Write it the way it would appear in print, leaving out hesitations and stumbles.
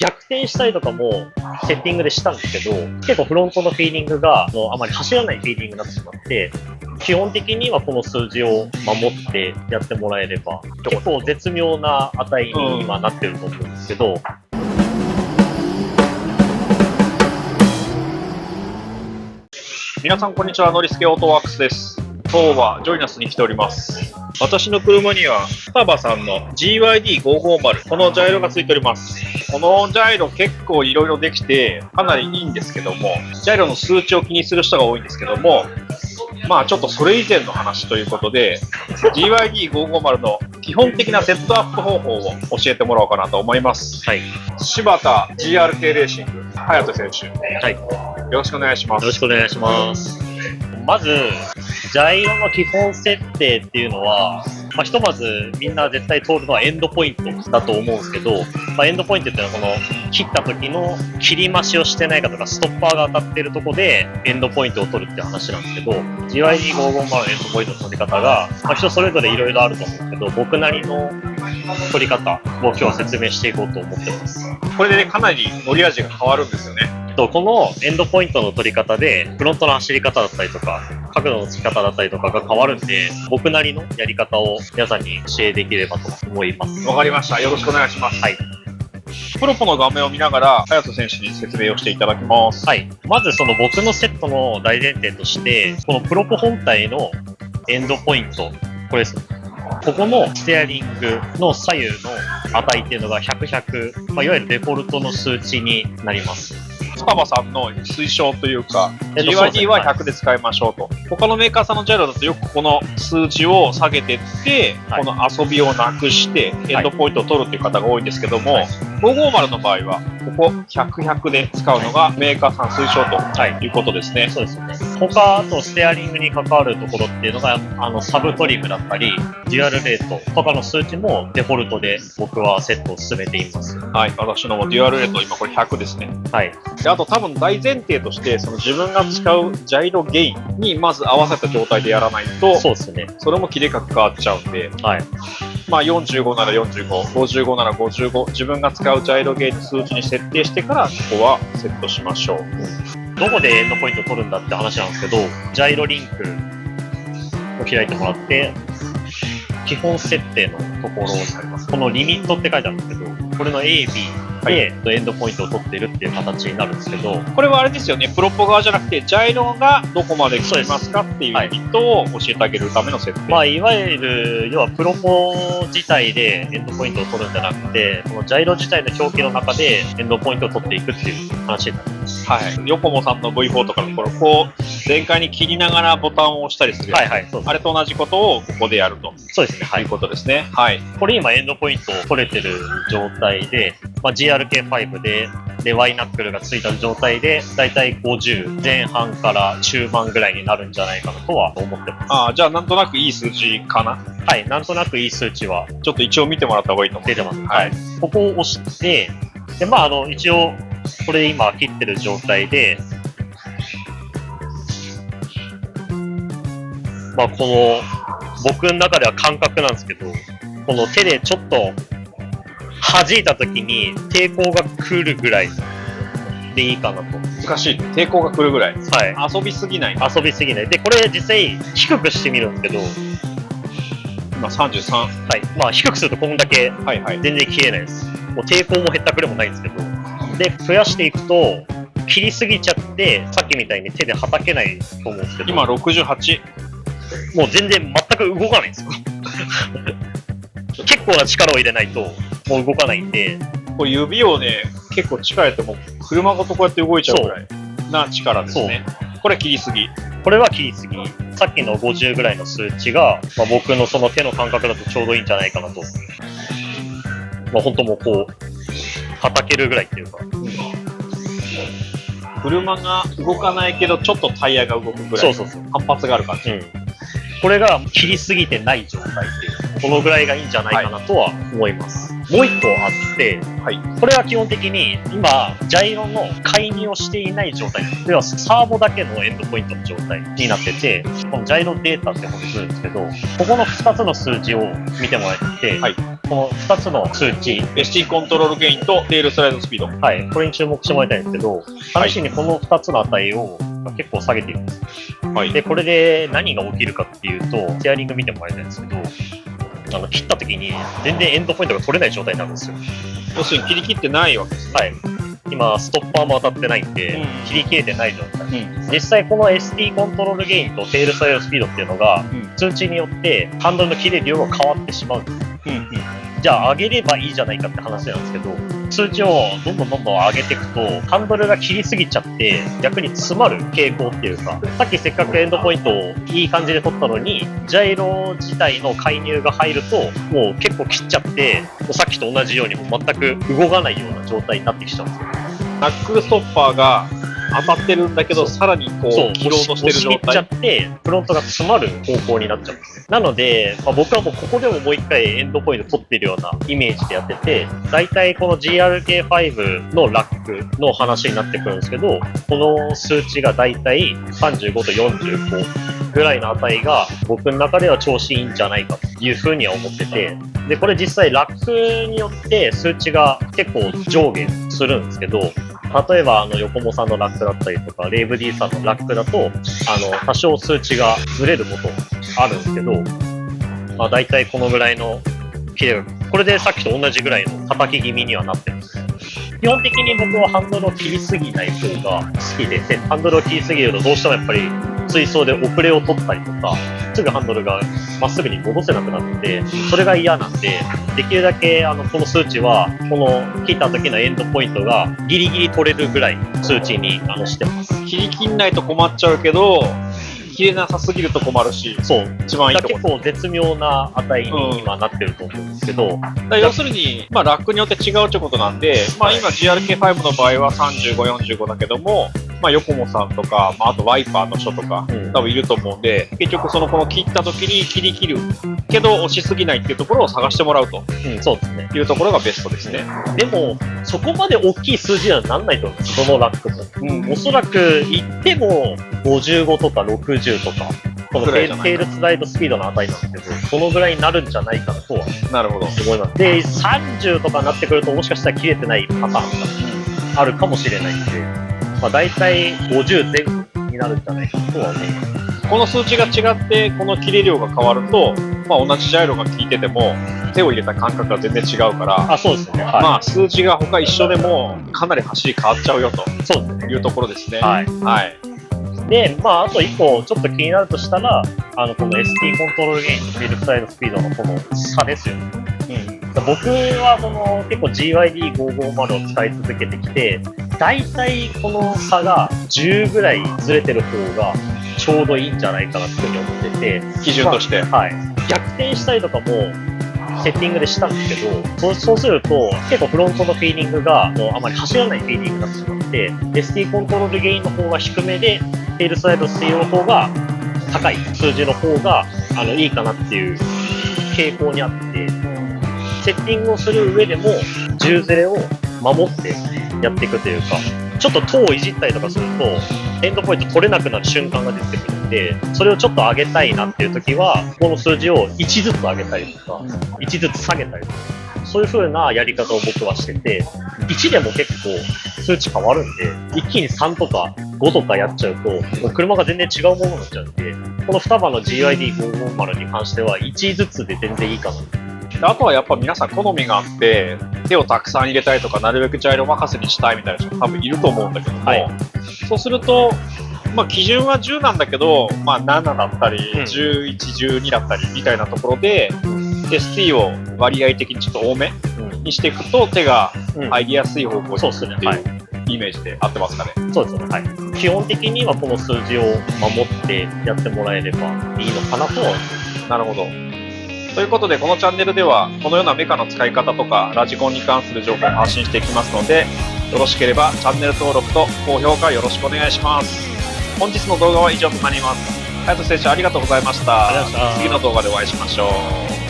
逆転したりとかもセッティングでしたんですけど、結構フロントのフィーリングがあまり走らないフィーリングになってしまって、基本的にはこの数字を守ってやってもらえれば、結構絶妙な値に今なってると思うんですけど、皆さんこんにちは、ノリスケオートワークスです。今日はジョイナスに来ております。私の車にはスタバさんの GYD550、このジャイロがついております。このジャイロ結構いろいろできてかなりいいんですけども、ジャイロの数値を気にする人が多いんですけども、まあちょっとそれ以前の話ということで GYD550 の基本的なセットアップ方法を教えてもらおうかなと思います。はい、柴田 GRK レーシング隼人選手、はい、よろしくお願いします。よろしくお願いします。まずジャイロの基本設定っていうのは、ひとまずみんな絶対通るのはエンドポイントだと思うんですけど、エンドポイントっていうのはこの切った時の切り増しをしてないかとかストッパーが当たってるとこでエンドポイントを取るっていう話なんですけど、 GYD550 のエンドポイントの取り方が、人それぞれいろいろあると思うんですけど、僕なりの取り方を今日は説明していこうと思ってます。これで、かなり乗り味が変わるんですよね。このエンドポイントの取り方でフロントの走り方だったりとか角度のつき方だったりとかが変わるんで、僕なりのやり方を皆さんに教えできればと思います。わかりました。よろしくお願いします。はい。プロポの画面を見ながら隼人選手に説明をしていただきます。はい。まずその僕のセットの大前提として、このプロポ本体のエンドポイント、これです。ここのステアリングの左右の値っていうのが100、100、いわゆるデフォルトの数値になります。スタバさんの推奨というか、GYD は100で使いましょうと。他のメーカーさんのジャイロだとよくこの数値を下げていって、この遊びをなくしてエンドポイントを取るっていう方が多いんですけども、550の場合はここ100、100で使うのがメーカーさん推奨ということですね。そうですよね。他あとステアリングに関わるところっていうのがサブトリムだったりデュアルレートとかの数値もデフォルトで僕はセットを進めています。はい、私のもデュアルレート今これ100ですね。はい。であと多分大前提として、その自分が使うジャイロゲインにまず合わせた状態でやらないと、そうですね。それも切れ角変わっちゃうんで、はい。45なら45、55なら55、自分が使うジャイロゲイン数値に設定してからここはセットしましょう。どこでエンドポイントを取るんだって話なんですけど、ジャイロリンクを開いてもらって、基本設定のところになります。このリミットって書いてあるんですけど、これの A、B でエンドポイントを取っているっていう形になるんですけど、これはあれですよね、プロポ側じゃなくてジャイロがどこまで来ますかっていうリミットを教えてあげるための設定。いわゆる要はプロポ自体でエンドポイントを取るんじゃなくて、このジャイロ自体の表記の中でエンドポイントを取っていくっていう話になります。はい。ヨコモさんの V4 とかのこう全開に切りながらボタンを押したりする、あれと同じことをここでやると。そうですね。はい。いうことですね。はい。これ今エンドポイント取れてる状態で、GRK5 で Y ナックルがついた状態でだいたい50前半から中盤ぐらいになるんじゃないかなとは思ってます。じゃあなんとなくいい数字かな。はい、なんとなくいい数値はちょっと一応見てもらった方がいいと思う。出てます。はい。ここを押して、で一応これ今切ってる状態で、この僕の中では感覚なんですけど、この手でちょっと弾いた時に抵抗が来るぐらいでいいかなと。難しい。抵抗が来るぐらい。はい。遊びすぎない。遊びすぎない。で、これ実際低くしてみるんですけど、今33。はい。低くするとこんだけ全然切れないです。もう抵抗もへったくれもないんですけど、で、増やしていくと切りすぎちゃって、さっきみたいに手ではたけないと思うんですけど、今68。もう全然全く動かないんですよ。結構な力を入れないともう動かないんで、これ指をね結構力入れても車ごとこうやって動いちゃうぐらいな力ですね。これ切りすぎ。これは切りすぎ。さっきの50ぐらいの数値が、僕のその手の感覚だとちょうどいいんじゃないかなと。本当もうこうはたけるぐらいっていうか、車が動かないけどちょっとタイヤが動くぐらい反発がある感じ。これが切りすぎてない状態っていう、このぐらいがいいんじゃないかなとは思います。もう一個あって、はい。これは基本的に今、ジャイロの介入をしていない状態。では、サーボだけのエンドポイントの状態になってて、このジャイロデータってことするんですけど、ここの2つの数値を見てもらって、はい。この2つの数値、ST コントロールゲインとテールスライドスピード。はい、これに注目してもらいたいんですけど、試しにこの2つの値を結構下げているんです。はい。で、これで何が起きるかっていうと、テアリング見てもらいたいんですけど、切った時に全然エンドポイントが取れない状態になるんですよ。要するに切り切ってないわけです。はい。今、ストッパーも当たってないんで、うん切り切れてない状態。うん。実際この ST コントロールゲインとテールスライドスピードっていうのが、通知によってハンドルの切れる量が変わってしまうんです。うん。うん。じゃあ上げればいいじゃないかって話なんですけど、数値をどんどん上げていくと、ハンドルが切りすぎちゃって、逆に詰まる傾向っていうか、さっきせっかくエンドポイントをいい感じで取ったのに、ジャイロ自体の介入が入ると、もう結構切っちゃって、もうさっきと同じようにもう全く動かないような状態になってきちゃうんですよ。ナックルストッパーが当たってるんだけど、さらにこそうう、切ろうとしてる状押し切っちゃ態。って、フロントが詰まる方向になっちゃうんですね。なので、僕はもうここでももう一回エンドポイント取ってるようなイメージでやってて、だいたいこの GRK5 のラックの話になってくるんですけど、この数値がだいたい35と45ぐらいの値が僕の中では調子いいんじゃないかというふうには思ってて、で、これ実際ラックによって数値が結構上下するんですけど、例えば横茂さんのラックだったりとか、レイブ D さんのラックだと、多少数値がずれることあるんですけど、大体このぐらいの切れが、これでさっきと同じぐらいの叩き気味にはなってるんですね。基本的に僕はハンドルを切りすぎない方が好きで、ハンドルを切りすぎるとどうしてもやっぱり追走で遅れを取ったりとか、すぐハンドルがまっすぐに戻せなくなって、それが嫌なんで、できるだけこの数値は、この切った時のエンドポイントがギリギリ取れるぐらい数値にしてます。切り切んないと困っちゃうけど、切れなさすぎると困るし、そう。一番いいところ。結構絶妙な値に今なってると思うんですけど、要するに、ラックによって違うってことなんで、今 GRK5 の場合は35、45だけども、横茂さんとか、あとワイパーの人とか、多分いると思うんで、結局この切った時に切り切るけど押しすぎないっていうところを探してもらうと、そうですね。いうところがベストですね。でも、そこまで大きい数字にはなんないと思うんです、どのラックも。おそらく言っても55とか60とか、このテールスライドスピードの値なんですけど、そのぐらいになるんじゃないかとはなるほど。思います。で、30とかになってくると、もしかしたら切れてないパターンがあるかもしれないんで、大体50前後になるんじゃないかとは思います。この数値が違って、この切れ量が変わると、同じジャイロが効いてても、手を入れた感覚が全然違うから、そうですね。数値が他一緒でも、かなり走り変わっちゃうよとそうですね。いうところですね。はい。で、あと1個ちょっと気になるとしたら、この ST コントロールゲインとテールスライドスピードのこの差ですよね。僕は結構 GYD550 を使い続けてきて、大体この差が10ぐらいずれてる方がちょうどいいんじゃないかなっていうふうに思ってて、基準として。逆転したりとかもセッティングでしたんですけど、そうすると結構フロントのフィーリングがもうあまり走らないフィーリングになってしまって、ST コントロールゲインの方が低めで、テールスライドスピードの方が高い数字の方がいいかなっていう傾向にあって、セッティングをする上でも10ずれを守ってやっていくというか、ちょっと塔をいじったりとかするとエンドポイント取れなくなる瞬間が出てくるんで、それをちょっと上げたいなっていう時はこの数字を1ずつ上げたりとか1ずつ下げたりとか、そういう風なやり方を僕はしてて、1でも結構数値変わるんで、一気に3とか5とかやっちゃうともう車が全然違うものになっちゃうんで、この2番の GYD550 に関しては1ずつで全然いいかな。あとはやっぱ皆さん好みがあって、手をたくさん入れたいとか、なるべくジャイロ任せにしたいみたいな人多分いると思うんだけども、そうすると、基準は10なんだけど、7だったり、11、12だったりみたいなところで、ST を割合的にちょっと多めにしていくと、手が入りやすい方向に行くっていうイメージで合ってますかね。そうですね。基本的にはこの数字を守ってやってもらえればいいのかなとは思います。なるほど。ということで、このチャンネルではこのようなメカの使い方とかラジコンに関する情報を発信していきますので、よろしければチャンネル登録と高評価よろしくお願いします。本日の動画は以上となります。隼人選手ありがとうございました。次の動画でお会いしましょう。